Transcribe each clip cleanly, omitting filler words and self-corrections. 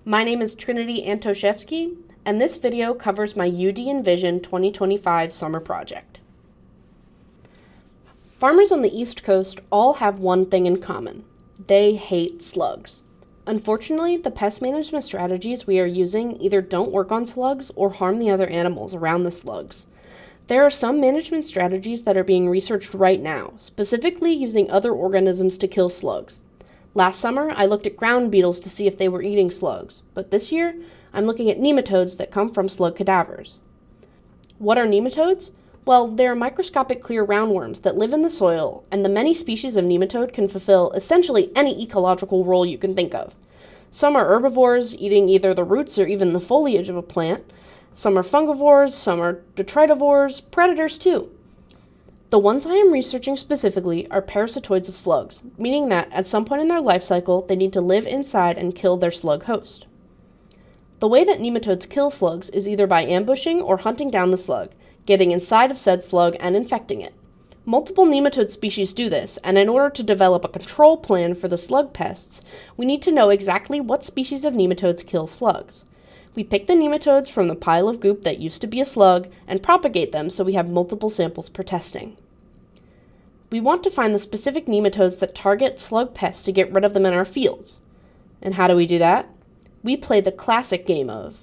My name is Trinity Antoszewski, and this video covers my UD Envision 2025 summer project. Farmers on the East Coast all have one thing in common. They hate slugs. Unfortunately, the pest management strategies we are using either don't work on slugs or harm the other animals around the slugs. There are some management strategies that are being researched right now, specifically using other organisms to kill slugs. Last summer, I looked at ground beetles to see if they were eating slugs, but this year, I'm looking at nematodes that come from slug cadavers. What are nematodes? Well, they are microscopic clear roundworms that live in the soil, and the many species of nematode can fulfill essentially any ecological role you can think of. Some are herbivores, eating either the roots or even the foliage of a plant. Some are fungivores, some are detritivores, predators too. The ones I am researching specifically are parasitoids of slugs, meaning that at some point in their life cycle, they need to live inside and kill their slug host. The way that nematodes kill slugs is either by ambushing or hunting down the slug, getting inside of said slug and infecting it. Multiple nematode species do this, and in order to develop a control plan for the slug pests, we need to know exactly what species of nematodes kill slugs. We pick the nematodes from the pile of goop that used to be a slug and propagate them so we have multiple samples for testing. We want to find the specific nematodes that target slug pests to get rid of them in our fields. And how do we do that? We play the classic game of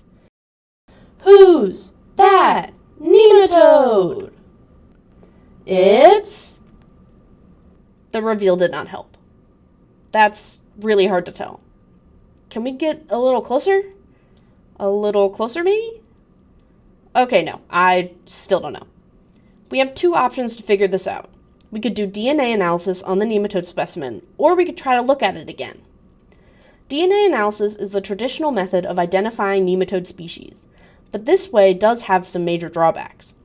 Who's that nematode? It's... The reveal did not help. That's really hard to tell. Can we get a little closer? A little closer, maybe? Okay, no, I still don't know. We have two options to figure this out. We could do DNA analysis on the nematode specimen, or we could try to look at it again. DNA analysis is the traditional method of identifying nematode species, but this way does have some major drawbacks.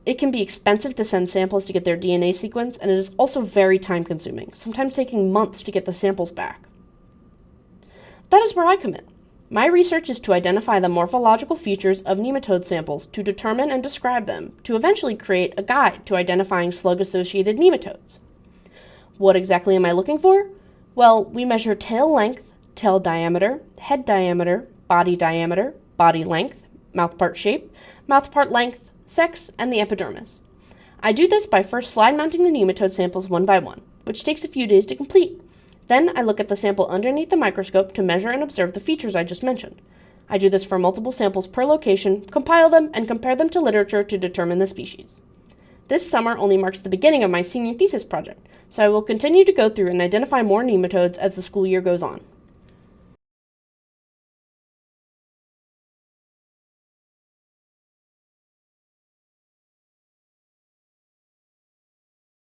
It can be expensive to send samples to get their DNA sequence, and it is also very time-consuming, sometimes taking months to get the samples back. That is where I come in. My research is to identify the morphological features of nematode samples to determine and describe them, to eventually create a guide to identifying slug-associated nematodes. What exactly am I looking for? Well, we measure tail length, tail diameter, head diameter, body length, mouthpart shape, mouthpart length, sex, and the epidermis. I do this by first slide mounting the nematode samples one by one, which takes a few days to complete. Then I look at the sample underneath the microscope to measure and observe the features I just mentioned. I do this for multiple samples per location, compile them, and compare them to literature to determine the species. This summer only marks the beginning of my senior thesis project, so I will continue to go through and identify more nematodes as the school year goes on.